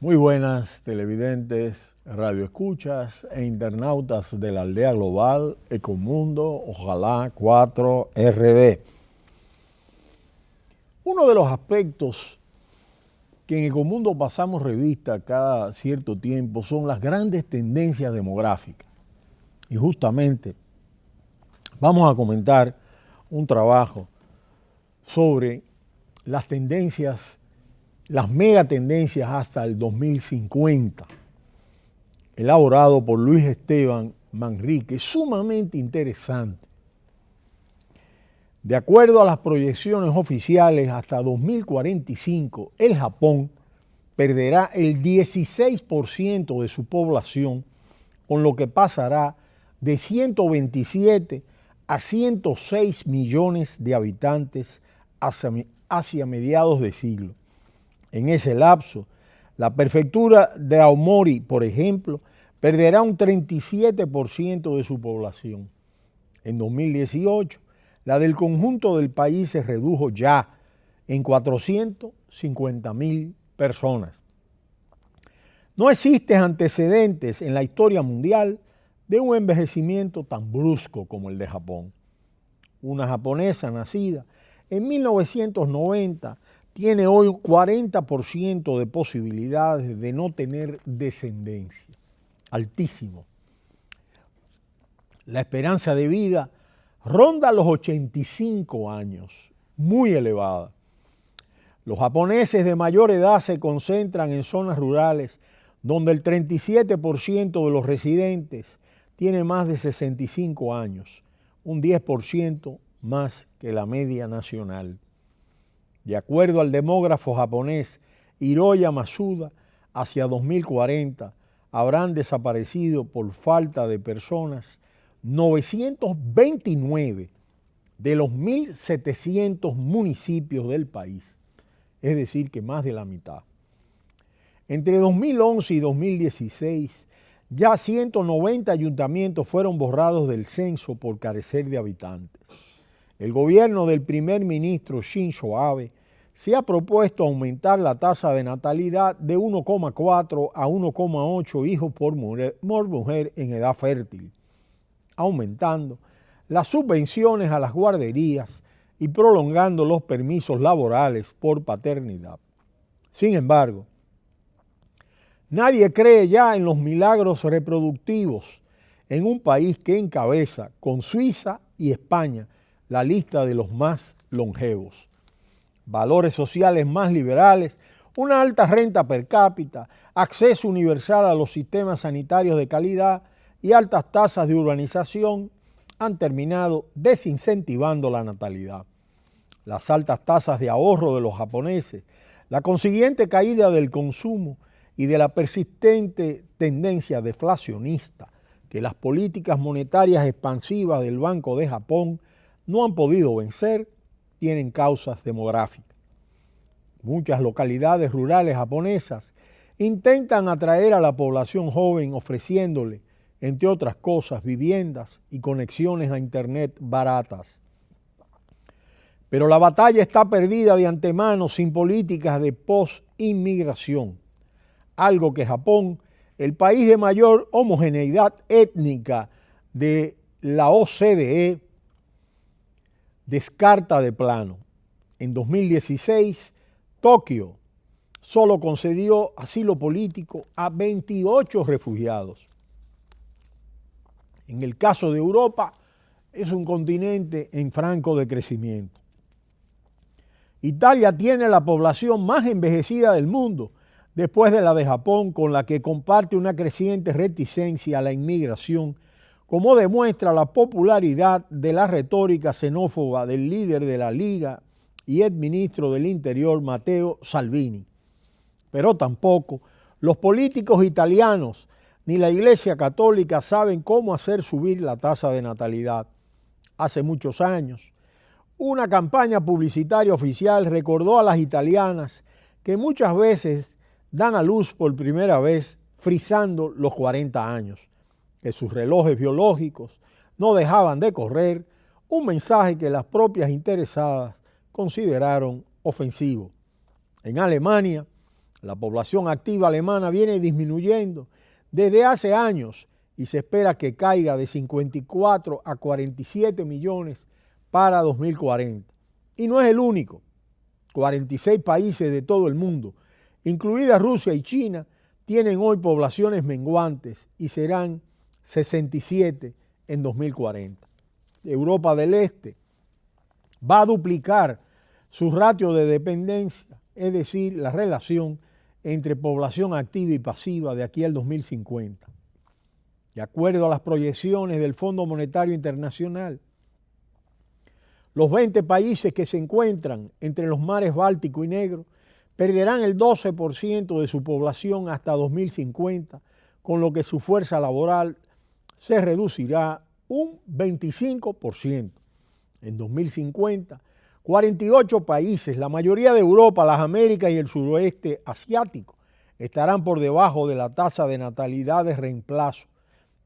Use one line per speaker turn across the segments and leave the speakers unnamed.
Muy buenas televidentes, radioescuchas e internautas de la aldea global Ecomundo, ojalá 4RD. Uno de los aspectos que en Ecomundo pasamos revista cada cierto tiempo son las grandes tendencias demográficas. Y justamente vamos a comentar un trabajo sobre las tendencias, las megatendencias hasta el 2050, elaborado por Luis Esteban Manrique, sumamente interesante. De acuerdo a las proyecciones oficiales, hasta 2045, el Japón perderá el 16% de su población, con lo que pasará de 127 a 106 millones de habitantes hacia mediados de siglo. En ese lapso, la prefectura de Aomori, por ejemplo, perderá un 37% de su población. En 2018, la del conjunto del país se redujo ya en 450.000 personas. No existen antecedentes en la historia mundial de un envejecimiento tan brusco como el de Japón. Una japonesa nacida en 1990 tiene hoy un 40% de posibilidades de no tener descendencia. Altísimo. La esperanza de vida ronda los 85 años, muy elevada. Los japoneses de mayor edad se concentran en zonas rurales donde el 37% de los residentes tiene más de 65 años, un 10% más que la media nacional. De acuerdo al demógrafo japonés Hiroya Masuda, hacia 2040 habrán desaparecido por falta de personas 929 de los 1.700 municipios del país, es decir, que más de la mitad. Entre 2011 y 2016, ya 190 ayuntamientos fueron borrados del censo por carecer de habitantes. El gobierno del primer ministro Shinzo Abe se ha propuesto aumentar la tasa de natalidad de 1,4 a 1,8 hijos por mujer en edad fértil, aumentando las subvenciones a las guarderías y prolongando los permisos laborales por paternidad. Sin embargo, nadie cree ya en los milagros reproductivos en un país que encabeza con Suiza y España la lista de los más longevos. Valores sociales más liberales, una alta renta per cápita, acceso universal a los sistemas sanitarios de calidad y altas tasas de urbanización han terminado desincentivando la natalidad. Las altas tasas de ahorro de los japoneses, la consiguiente caída del consumo y de la persistente tendencia deflacionista que las políticas monetarias expansivas del Banco de Japón no han podido vencer, tienen causas demográficas. Muchas localidades rurales japonesas intentan atraer a la población joven ofreciéndole, entre otras cosas, viviendas y conexiones a Internet baratas. Pero la batalla está perdida de antemano sin políticas de post-inmigración, algo que Japón, el país de mayor homogeneidad étnica de la OCDE, descarta de plano. En 2016, Tokio solo concedió asilo político a 28 refugiados. En el caso de Europa, es un continente en franco decrecimiento. Italia tiene la población más envejecida del mundo, después de la de Japón, con la que comparte una creciente reticencia a la inmigración, como demuestra la popularidad de la retórica xenófoba del líder de la Liga y exministro del Interior Matteo Salvini. Pero tampoco los políticos italianos ni la Iglesia Católica saben cómo hacer subir la tasa de natalidad. Hace muchos años, una campaña publicitaria oficial recordó a las italianas que muchas veces dan a luz por primera vez frisando los 40 años, que sus relojes biológicos no dejaban de correr, un mensaje que las propias interesadas consideraron ofensivo. En Alemania, La población activa alemana viene disminuyendo desde hace años y se espera que caiga de 54 a 47 millones para 2040. Y no es el único. 46 países de todo el mundo, incluidas Rusia y China, tienen hoy poblaciones menguantes y serán 67 en 2040. Europa del Este va a duplicar su ratio de dependencia, es decir, la relación entre población activa y pasiva de aquí al 2050. De acuerdo a las proyecciones del Fondo Monetario Internacional, los 20 países que se encuentran entre los mares Báltico y Negro perderán el 12% de su población hasta 2050, con lo que su fuerza laboral se reducirá un 25%. En 2050, 48 países, la mayoría de Europa, las Américas y el suroeste asiático, estarán por debajo de la tasa de natalidad de reemplazo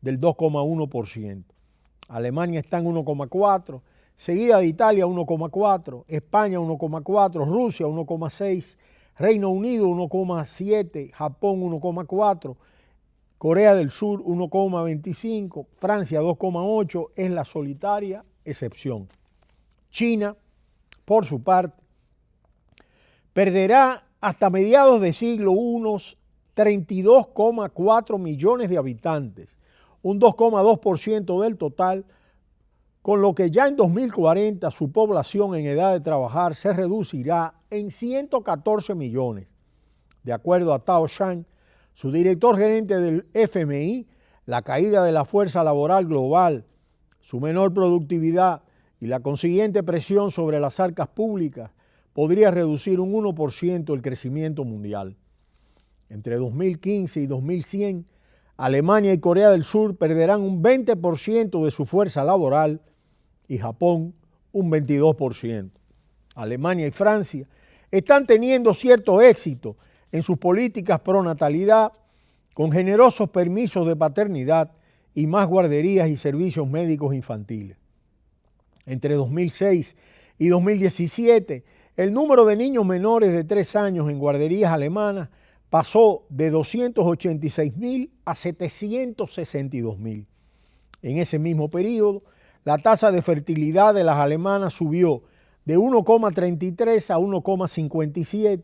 del 2,1%. Alemania está en 1,4%, seguida de Italia 1,4%, España 1,4%, Rusia 1,6%, Reino Unido 1,7%, Japón 1,4%, Corea del Sur 1,25%, Francia 2,8%, es la solitaria excepción. China, por su parte, perderá hasta mediados de siglo unos 32,4 millones de habitantes, un 2,2% del total, con lo que ya en 2040 su población en edad de trabajar se reducirá en 114 millones. De acuerdo a Tao Shan, su director gerente del FMI, la caída de la fuerza laboral global, su menor productividad y la consiguiente presión sobre las arcas públicas podría reducir un 1% el crecimiento mundial. Entre 2015 y 2100, Alemania y Corea del Sur perderán un 20% de su fuerza laboral y Japón un 22%. Alemania y Francia están teniendo cierto éxito en sus políticas pro natalidad, con generosos permisos de paternidad y más guarderías y servicios médicos infantiles. Entre 2006 y 2017, el número de niños menores de 3 años en guarderías alemanas pasó de 286.000 a 762.000. En ese mismo periodo, la tasa de fertilidad de las alemanas subió de 1,33 a 1,57,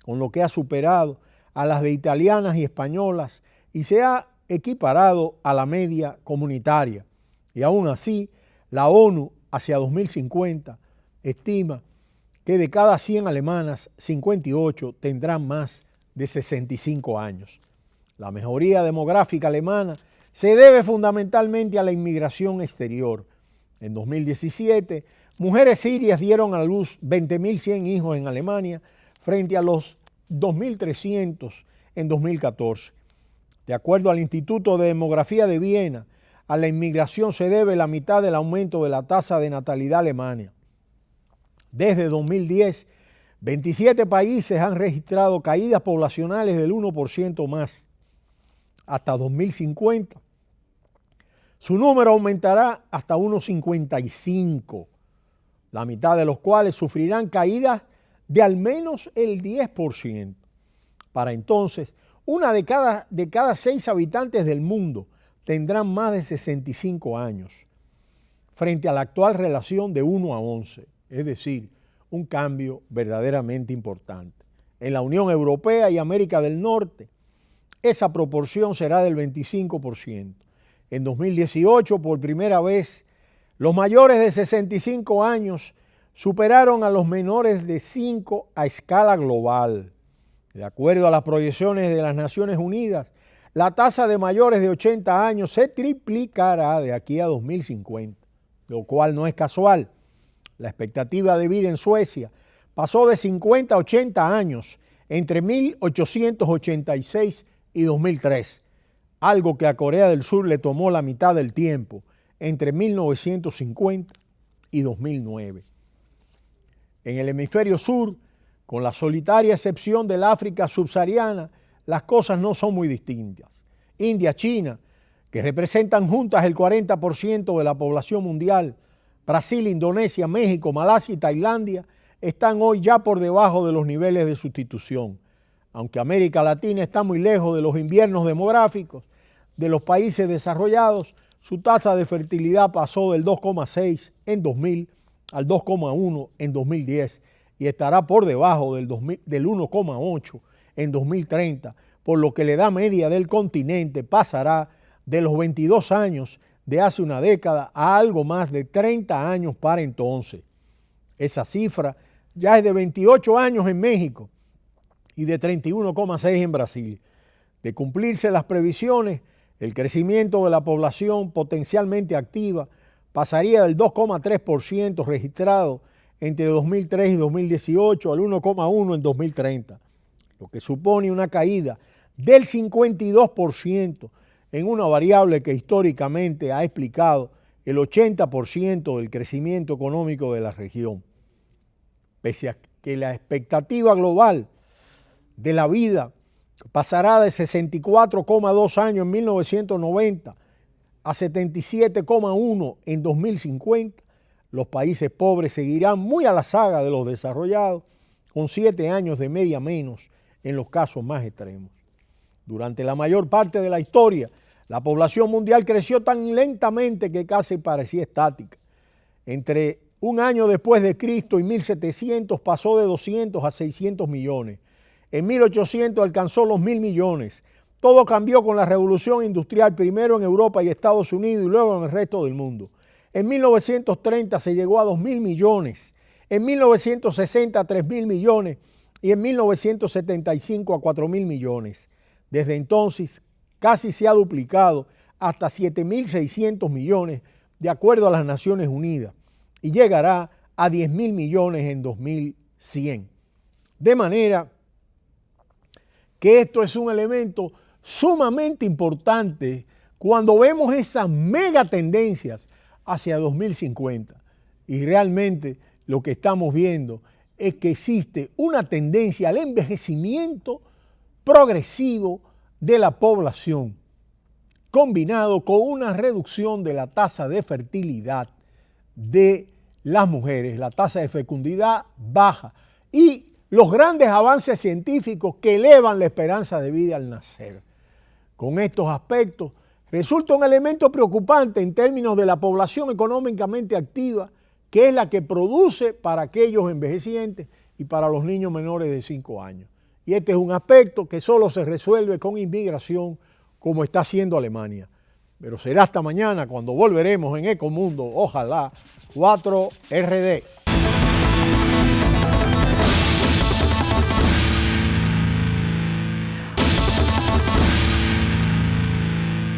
con lo que ha superado a las de italianas y españolas y se ha equiparado a la media comunitaria. Y aún así, la ONU hacia 2050 estima que de cada 100 alemanas, 58 tendrán más de 65 años. La mejoría demográfica alemana se debe fundamentalmente a la inmigración exterior. En 2017, mujeres sirias dieron a luz 20.100 hijos en Alemania frente a los 2.300 en 2014. De acuerdo al Instituto de Demografía de Viena, a la inmigración se debe la mitad del aumento de la tasa de natalidad alemana. Desde 2010, 27 países han registrado caídas poblacionales del 1% más. Hasta 2050, su número aumentará hasta unos 55, la mitad de los cuales sufrirán caídas de al menos el 10%. Para entonces, una de cada 6 habitantes del mundo tendrán más de 65 años, frente a la actual relación de 1 a 11, es decir, un cambio verdaderamente importante. En la Unión Europea y América del Norte, esa proporción será del 25%. En 2018, por primera vez, los mayores de 65 años superaron a los menores de 5 a escala global. De acuerdo a las proyecciones de las Naciones Unidas, la tasa de mayores de 80 años se triplicará de aquí a 2050, lo cual no es casual. La expectativa de vida en Suecia pasó de 50 a 80 años entre 1886 y 2003, algo que a Corea del Sur le tomó la mitad del tiempo, entre 1950 y 2009. En el hemisferio sur, con la solitaria excepción del África subsahariana, las cosas no son muy distintas. India, China, que representan juntas el 40% de la población mundial, Brasil, Indonesia, México, Malasia y Tailandia están hoy ya por debajo de los niveles de sustitución. Aunque América Latina está muy lejos de los inviernos demográficos de los países desarrollados, su tasa de fertilidad pasó del 2,6 en 2000 al 2,1 en 2010 y estará por debajo del 1,8 en 2030, por lo que la edad media del continente pasará de los 22 años de hace una década a algo más de 30 años para entonces. Esa cifra ya es de 28 años en México y de 31,6 en Brasil. De cumplirse las previsiones, el crecimiento de la población potencialmente activa pasaría del 2,3% registrado entre 2003 y 2018 al 1,1 en 2030, lo que supone una caída del 52% en una variable que históricamente ha explicado el 80% del crecimiento económico de la región. Pese a que la expectativa global de la vida pasará de 64,2 años en 1990 a 77,1 en 2050, los países pobres seguirán muy a la saga de los desarrollados, con 7 años de media menos en los casos más extremos. Durante la mayor parte de la historia, la población mundial creció tan lentamente que casi parecía estática. Entre un año después de Cristo y 1700 pasó de 200 a 600 millones. En 1800 alcanzó los 1.000 millones. Todo cambió con la revolución industrial, primero en Europa y Estados Unidos y luego en el resto del mundo. En 1930 se llegó a 2.000 millones, en 1960 a 3.000 millones y en 1975 a 4.000 millones. Desde entonces casi se ha duplicado hasta 7.600 millones de acuerdo a las Naciones Unidas y llegará a 10.000 millones en 2100. De manera que esto es un elemento sumamente importante cuando vemos esas mega tendencias hacia 2050. Y realmente lo que estamos viendo es que existe una tendencia al envejecimiento progresivo de la población, combinado con una reducción de la tasa de fertilidad de las mujeres, la tasa de fecundidad baja y los grandes avances científicos que elevan la esperanza de vida al nacer. Con estos aspectos resulta un elemento preocupante en términos de la población económicamente activa, que es la que produce para aquellos envejecientes y para los niños menores de 5 años. Y este es un aspecto que solo se resuelve con inmigración, como está haciendo Alemania. Pero será hasta mañana cuando volveremos en Ecomundo, ojalá, 4RD.